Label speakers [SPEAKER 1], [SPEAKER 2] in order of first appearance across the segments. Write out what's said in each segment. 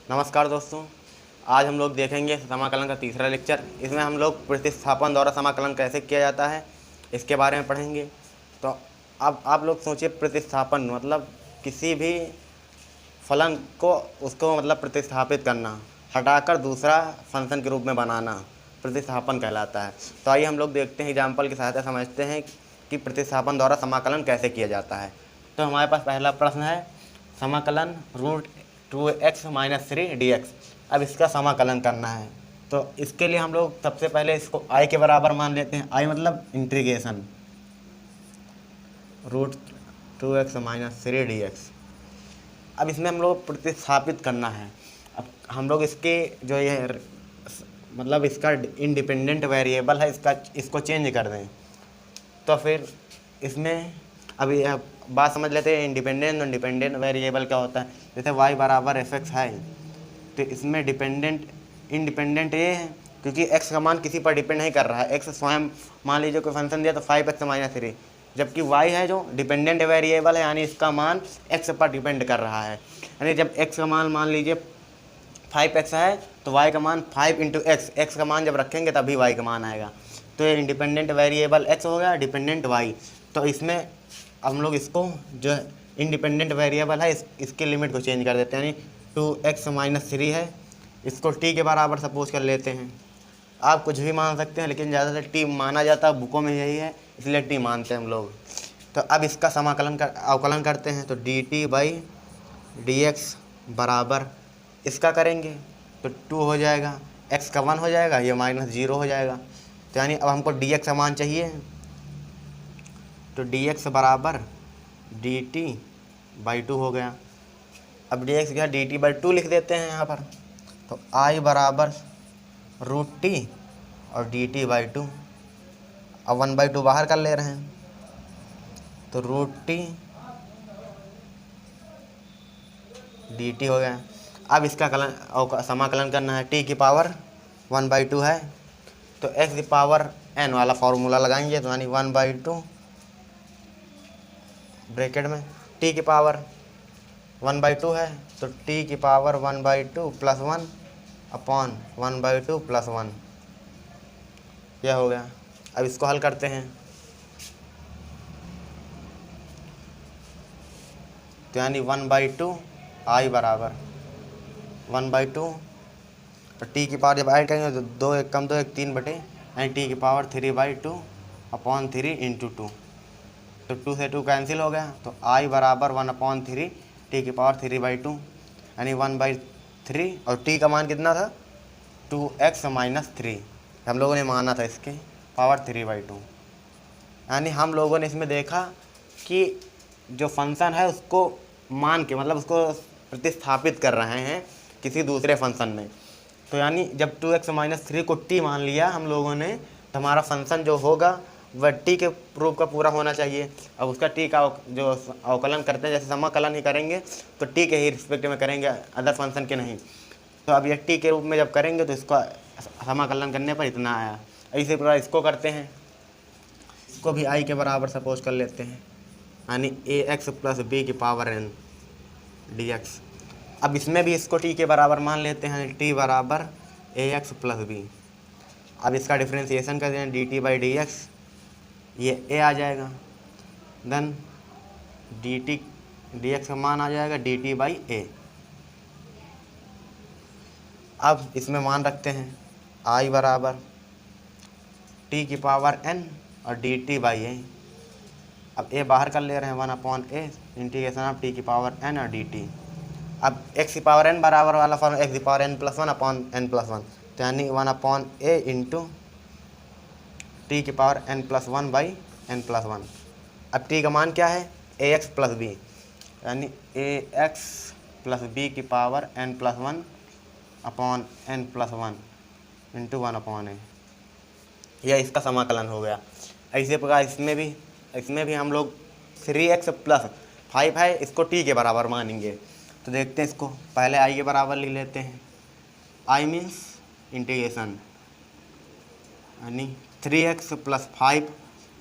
[SPEAKER 1] नमस्कार दोस्तों, आज हम लोग देखेंगे समाकलन का तीसरा लेक्चर। इसमें हम लोग प्रतिस्थापन द्वारा समाकलन कैसे किया जाता है इसके बारे में पढ़ेंगे। तो अब आप लोग सोचिए, प्रतिस्थापन मतलब किसी भी फलन को उसको मतलब प्रतिस्थापित करना, हटाकर दूसरा फंक्शन के रूप में बनाना प्रतिस्थापन कहलाता है। तो आइए हम लोग देखते हैं, एग्जाम्पल की सहायता समझते हैं कि प्रतिस्थापन द्वारा समाकलन कैसे किया जाता है। तो हमारे पास पहला प्रश्न है, समाकलन √2x-3 dx। अब इसका समाकलन करना है, तो इसके लिए हम लोग सबसे पहले इसको i के बराबर मान लेते हैं। i मतलब इंटीग्रेशन √2x-3 dx। अब इसमें हम लोग प्रतिस्थापित करना है। अब हम लोग इसके जो ये मतलब इसका इंडिपेंडेंट वेरिएबल है, इसको चेंज कर दें, तो फिर इसमें अभी बात समझ लेते हैं। इंडिपेंडेंट और डिपेंडेंट वेरिएबल क्या होता है। जैसे y बराबर fx है, तो इसमें इंडिपेंडेंट ये है क्योंकि x का मान किसी पर डिपेंड नहीं कर रहा है। x स्वयं मान लीजिए कोई फंक्शन दिया तो 5x-3, जबकि y है जो डिपेंडेंट वेरिएबल है, यानी इसका मान x पर डिपेंड कर रहा है। यानी जब x का मान लीजिए 5x है तो y का मान 5 × x का मान जब रखेंगे तभी y का मान आएगा। तो ये इंडिपेंडेंट वेरिएबल x हो गया, डिपेंडेंट y। तो इसमें हम लोग इसको जो इंडिपेंडेंट वेरिएबल है इसके लिमिट को चेंज कर देते हैं। यानी 2x-3 है, इसको t के बराबर सपोज कर लेते हैं। आप कुछ भी मान सकते हैं, लेकिन ज़्यादातर t माना जाता है, बुकों में यही है, इसलिए t मानते हैं हम लोग। तो अब इसका अवकलन करते हैं। तो dt/dx बराबर इसका करेंगे तो 2 हो जाएगा, x का 1 हो जाएगा, ये -0 हो जाएगा। तो यानी अब हमको dx का मान चाहिए, तो dx बराबर dt/2 हो गया। अब dx क्या, dt/2 लिख देते हैं यहाँ पर। तो i बराबर √t और dt/2। अब 1/2 बाहर कर ले रहे हैं, तो √t dt हो गया। अब इसका समाकलन करना है। t की पावर 1/2 है, तो x की पावर n वाला फॉर्मूला लगाएंगे। तो यानी 1/2 ब्रैकेट में t की पावर 1/2 है, तो t की पावर 1/2 + 1/1/2 + 1, यह हो गया। अब इसको हल करते हैं, तो यानी 1/2 i बराबर 1/2, तो t की पावर जब ऐड करेंगे तो 2 1 कम 2 1 3 बटे, यानी t की पावर 3/2 / 3 × 2। तो 2 से 2 कैंसिल हो गया, तो i बराबर 1/3 t की पावर 3/2, यानी 1/3। और t का मान कितना था, 2x-3, हम लोगों ने माना था इसके पावर 3/2। यानी हम लोगों ने इसमें देखा कि जो फंक्शन है उसको मान के मतलब उसको प्रतिस्थापित कर रहे हैं किसी दूसरे फंक्शन में। तो यानी जब 2x-3 को t मान लिया हम लोगों ने, तो हमारा फंक्शन जो होगा वह t के रूप का पूरा होना चाहिए। अब उसका t का जो अवकलन करते हैं, जैसे समाकलन ही करेंगे तो t के ही रिस्पेक्ट में करेंगे, अदर फंक्शन के नहीं। तो अब यह t के रूप में जब करेंगे तो इसका समाकलन करने पर इतना आया। इसी प्रकार इसको करते हैं, इसको भी i के बराबर सपोज कर लेते हैं, यानी ax + b की पावर n dx। अब इसमें भी इसको t के बराबर मान लेते हैं, t बराबर ax + b। अब इसका डिफ्रेंसिएशन कर दें, dt/dx, ये a आ जाएगा, देन dx का मान आ जाएगा dt/a। अब इसमें मान रखते हैं, i बराबर t की पावर n और dt/a। अब a बाहर कर ले रहे हैं, 1/a इंटीग्रेशन ऑफ t की पावर n और dt। अब x की पावर n बराबर वाला फॉर्म x की पावर n + 1/n+1, तो यानी 1/a इंटू t की पावर n+1/n+1। अब t का मान क्या है, ax + b, यानी ax + b की पावर n+1/n+1 इंटू 1/a। यह इसका समाकलन हो गया। इसी प्रकार इसमें भी हम लोग 3x + 5 है, इसको t के बराबर मानेंगे। तो देखते हैं, इसको पहले i के बराबर लिख लेते हैं। i मीन्स इंटीग्रेशन, यानी 3x + 5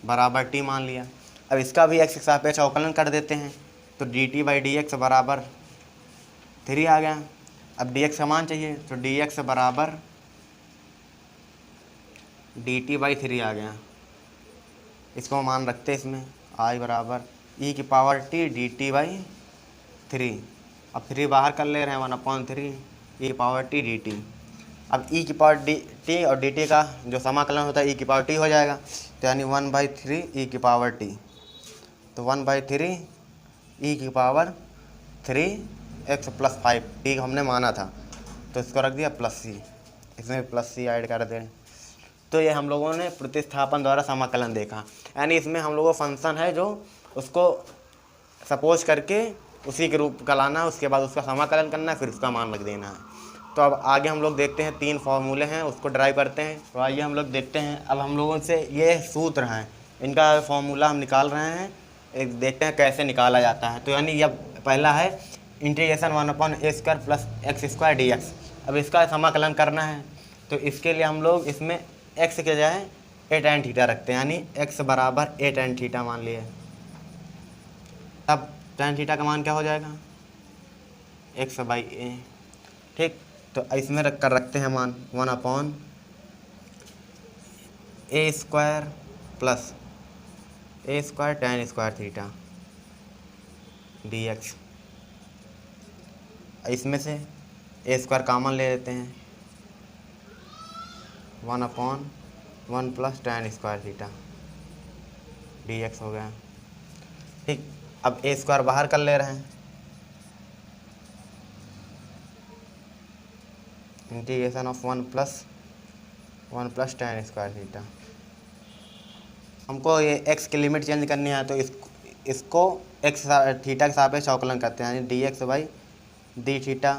[SPEAKER 1] बराबर t मान लिया। अब इसका भी x के सापेक्ष अवकलन कर देते हैं, तो dt/dx बराबर 3 आ गया। अब dx का मान चाहिए तो dx बराबर dt/3 आ गया। इसको मान रखते हैं इसमें i बराबर e⁻t dt/3। अब 3 बाहर कर ले रहे हैं 1/3 e⁻t dt। अब e⁻t और dt का जो समाकलन होता है e⁻t हो जाएगा, तो यानी 1/3 e⁻t। तो 1/3 e⁻3 x + 5 t हमने माना था, तो इसको रख दिया +c, इसमें +c ऐड कर दें। तो ये हम लोगों ने प्रतिस्थापन द्वारा समाकलन देखा, यानी इसमें हम लोगों को फंक्शन है जो उसको सपोज करके उसी के रूप का लाना है, उसके बाद उसका समाकलन करना है, फिर उसका मान रख देना है। तो अब आगे हम लोग देखते हैं 3 फॉर्मूले हैं, उसको ड्राइव करते हैं। तो आइए हम लोग देखते हैं। अब हम लोगों से ये सूत्र हैं, इनका फॉर्मूला हम निकाल रहे हैं, एक देखते हैं कैसे निकाला जाता है। तो यानी अब पहला है इंटीग्रेशन 1/a² + x² dx। अब इसका समाकलन करना है, तो इसके लिए हम लोग इसमें x के जाए a tan थीटा रखते हैं, यानी x बराबर a tan थीटा मान लिए। अब tan थीटा का मान क्या हो जाएगा x/a। ठीक, तो इसमें रख कर रखते हैं मान 1/a² + a² tan² theta dx। इसमें से a² कॉमन ले लेते हैं, 1/1 + tan² थीटा dx हो गया। ठीक, अब a² बाहर कर ले रहे हैं, इंटीग्रेशन ऑफ 1 + tan² थीटा। हमको ये x की लिमिट चेंज करनी है, तो इसको x थीटा के सापेक्ष अवकलन करते हैं, यानी dx/d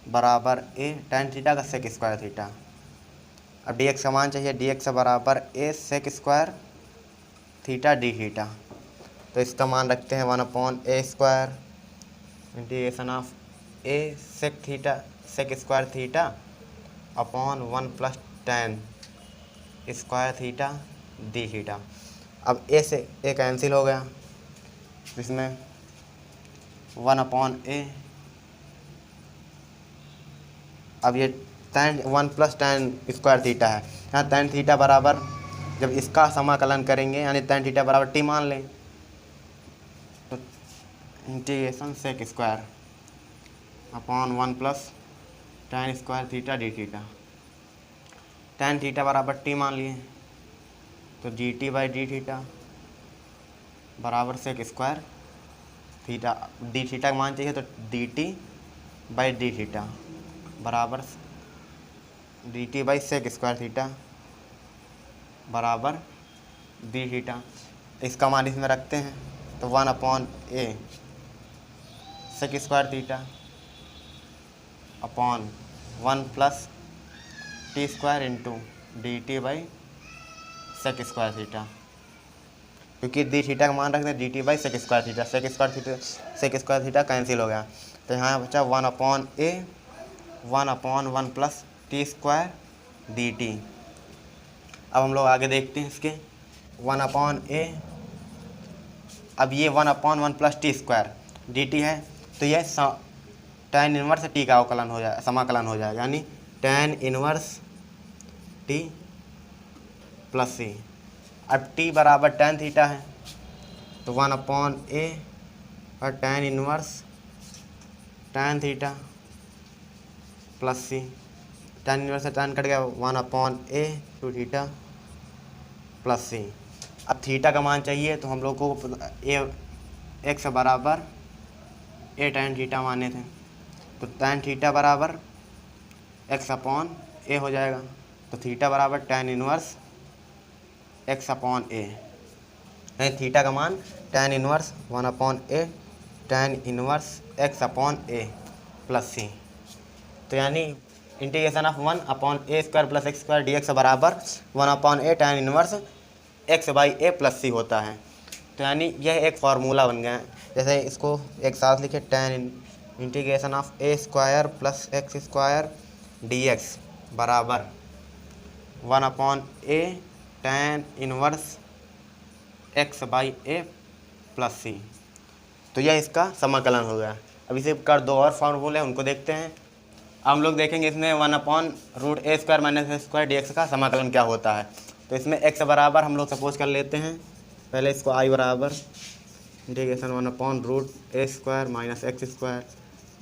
[SPEAKER 1] बराबर a tan थीटा का sec² थीटा। अब dx का मान चाहिए, dx बराबर a sec² theta d theta. तो इसका मान रखते हैं 1/a² integration of a sec² theta upon 1 + tan² theta d theta. अब a से a कैंसिल हो गया, इसमें 1/a। अब ये tan 1 + tan² थीटा है, यहाँ tan थीटा बराबर जब इसका समाकलन करेंगे यानी tan थीटा बराबर t मान लें, तो integration sec² upon 1 + tan² theta d theta. tan theta बराबर t मान लिए, तो dt/d थीटा बराबर sec² थीटा d थीटा का मान चाहिए, तो dt/d थीटा बराबर dt/sec² थीटा बराबर d थीटा। इसका मान इसमें रखते हैं, तो 1/a sec² theta upon 1 + t² into dt/sec² theta, क्योंकि d थीटा का मान रखते हैं dt/sec² theta, sec² theta cancel हो गया, तो यहाँ बचा 1/a 1/1 + t² dt। अब हम लोग आगे देखते हैं इसके 1/a। अब ये 1/1 + t² dt है, तो यह tan 1 t का अवकलन हो जाए, समाकलन हो जाएगा, यानी tan 1 t + c। अब t बराबर tan थीटा है, तो 1/a और tan 1 tan theta + c। tan 1 से tan कट गया, 1/a 2 थीटा + c। अब थीटा का मान चाहिए, तो हम लोग को x बराबर a tan थीटा माने थे, तो tan थीटा बराबर x/a हो जाएगा, तो थीटा बराबर tan 1 x/a। थीटा का मान tan 1 1/a tan 1 x/a + c। तो यानी integration of 1/a² + x² dx बराबर 1/a tan 1 x/a + c होता है। तो यानी यह एक फार्मूला बन गया है। जैसे इसको एक साथ लिखे, tan integration of a² + x² dx बराबर 1/a tan 1 x/a + c। तो यह इसका समाकलन हो गया। अब इसे कर दो और फार्मूले हैं, उनको देखते हैं। अब हम लोग देखेंगे इसमें 1/√a² - a² dx का समाकलन क्या होता है। तो इसमें x बराबर हम लोग सपोज कर लेते हैं, पहले इसको i बराबर इंटीग्रेशन 1/√a² - x²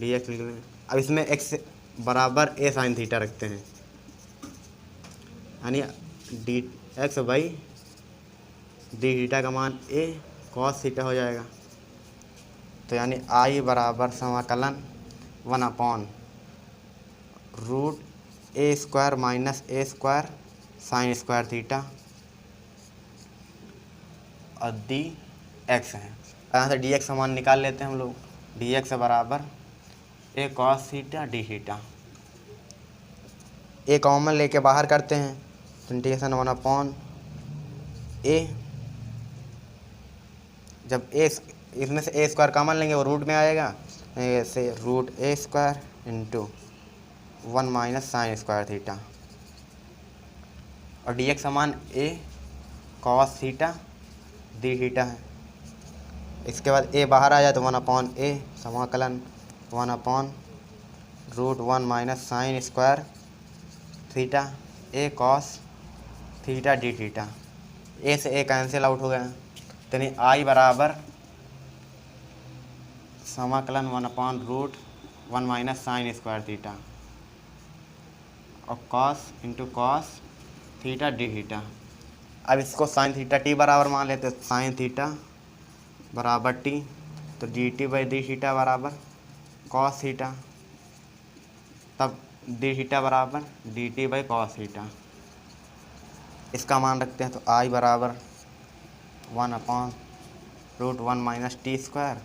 [SPEAKER 1] dx लिख लें। अब इसमें x बराबर a sin थीटा रखते हैं, यानी D x by d theta का मान a cos थीटा हो जाएगा। तो यानी i बराबर समाकलन 1/√a² - a² sin² थीटा और डी एक्स है। यहाँ से डी एक्स का मान निकाल लेते हैं हम लोग। डी एक्स बराबर a cos theta d theta, A common लेके बाहर करते हैं तो इंटीग्रेशन 1/a, जब ए इसमें से a² कॉमन लेंगे वो रूट में आएगा, ऐसे √a² इंटू 1 - sin² थीटा और डी एक्स समान a cos theta d theta है। इसके बाद a बाहर आ जाए तो 1/a समाकलन 1/√1 - sin² theta a cos theta d theta. A से ए कैंसिल आउट हो गया, यानी i बराबर समाकलन 1/√1 - sin² थीटा और cos into cos theta d theta. अब इसको sin थीटा t बराबर मान लेते हैं, sin थीटा बराबर t, तो D t by d theta बराबर cos थीटा, तब डी थीटा बराबर d t by cos theta. इसका मान रखते हैं तो i बराबर 1/√1 - t²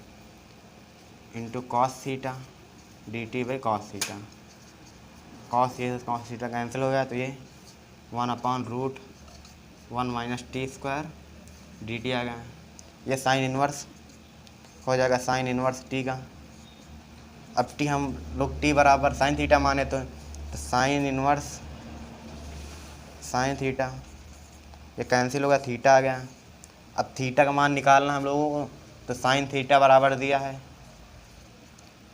[SPEAKER 1] into cos theta D t by cos theta. cos theta cancel हो गया तो ये 1/√1 - t² डी टी आ गया। ये साइन इन्वर्स हो जाएगा, साइन इन्वर्स टी का। अब टी हम लोग टी बराबर साइन थीटा माने तो साइन इन्वर्स साइन थीटा, ये कैंसिल हो गया, थीटा आ गया। अब थीटा का मान निकालना हम लोगों को, तो साइन थीटा बराबर दिया है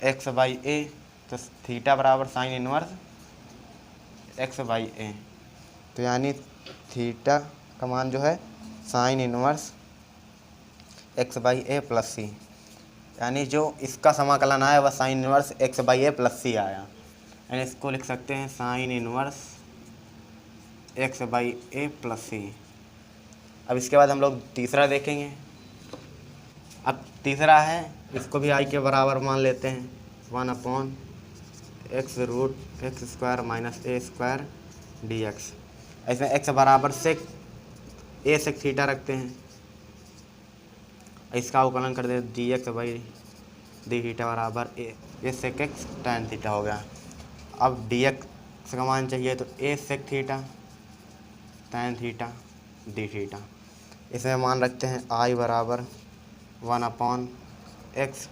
[SPEAKER 1] x/a, तो थीटा बराबर साइन इन्वर्स x/a, तो यानी थीटा का मान जो है sign inverse x/a plus c, यानी जो इसका समाकलन आया वह sign inverse x/a plus c आया। यानी इसको लिख सकते हैं sign inverse x/a plus c। अब इसके बाद हम लोग तीसरा देखेंगे। अब तीसरा है, इसको भी i के बराबर मान लेते हैं 1/x√x² - a² dx। इसमें x बराबर सेक a सेक थीटा रखते हैं, इसका अवकलन कर दे d x by d theta बराबर a sec x tan theta हो गया। अब डी एक्स का मान चाहिए तो a sec theta tan theta d theta. इसमें मान रखते हैं i बराबर 1/x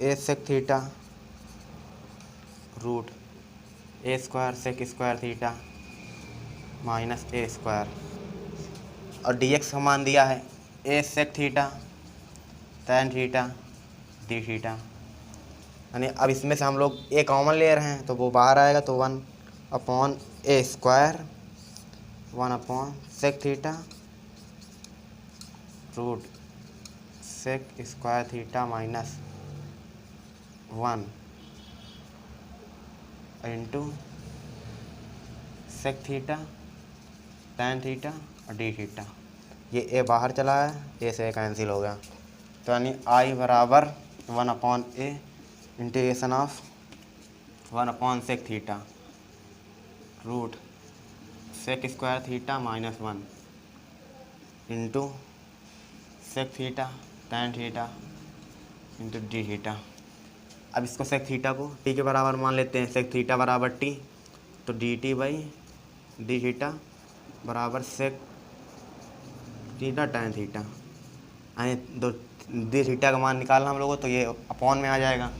[SPEAKER 1] a sec theta root a² सेक² थीटा माइनस a², और dx का मान दिया है a sec theta tan theta d theta. यानी अब इसमें से हम लोग a कॉमन ले रहे हैं तो वो बाहर आएगा, तो 1/a² 1/सेक थीटा रूट सेक² theta minus 1 into sec theta tan theta और डी थीटा। ये ए बाहर चला है, ए से कैंसिल हो गया, तो यानी i बराबर 1/a integration of one by sec theta root सेक² theta minus 1 into sec theta tan theta into d theta. अब इसको सेक थीटा को टी के बराबर मान लेते हैं, सेक थीटा बराबर टी, तो D t by d theta बराबर सेक थीटा tan थीटा। यानी दो डी थीटा का मान निकालना हम लोगों, तो ये अपॉन में आ जाएगा,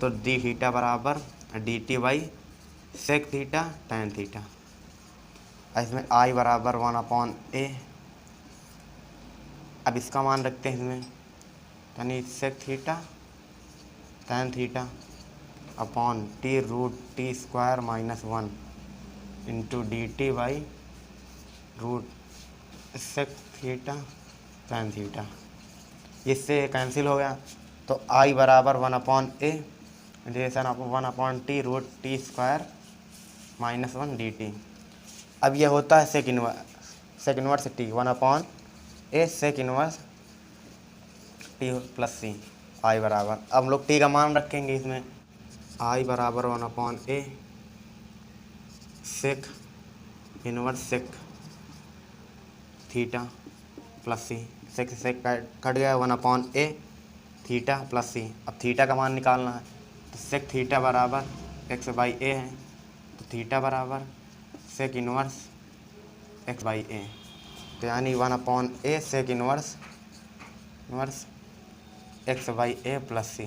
[SPEAKER 1] तो डी थीटा बराबर d t by sec theta tan theta. इसमें i बराबर 1/a, अब इसका मान रखते हैं इसमें, यानी sec theta tan theta upon t root t square minus 1 into d t by root sec theta tan theta. इससे कैंसिल हो गया तो आई बराबर 1/a integration of 1/t root t square minus 1 d t. अब ये होता है sec inverse t 1/a sec inverse t plus c i बराबर। अब हम लोग टी का मान रखेंगे इसमें, आई बराबर 1/a sec inverse sec theta plus c. Sec से सेक कट गया 1/a थीटा प्लस सी। अब थीटा का मान निकालना है तो सेक थीटा बराबर x/a है, तो थीटा बराबर सेक इनवर्स x/a, तो यानी 1/a sec inverse x/a plus c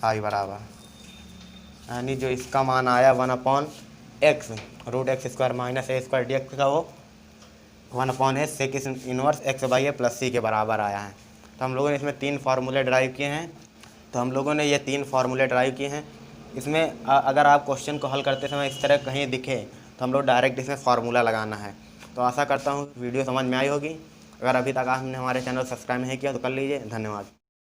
[SPEAKER 1] i बराबर, यानी जो इसका मान आया 1/x root x square minus a square d x का वो 1/a sec inverse x/a plus सी के बराबर आया है। तो हम लोगों ने इसमें 3 फार्मूले ड्राइव किए हैं। तो हम लोगों ने ये 3 फार्मूले ड्राइव किए हैं। इसमें अगर आप क्वेश्चन को हल करते समय इस तरह कहीं दिखे तो हम लोग डायरेक्ट इसमें फार्मूला लगाना है। तो आशा करता हूँ वीडियो समझ में आई होगी। अगर अभी तक आपने हमारे चैनल सब्सक्राइब नहीं किया तो कर लीजिए। धन्यवाद।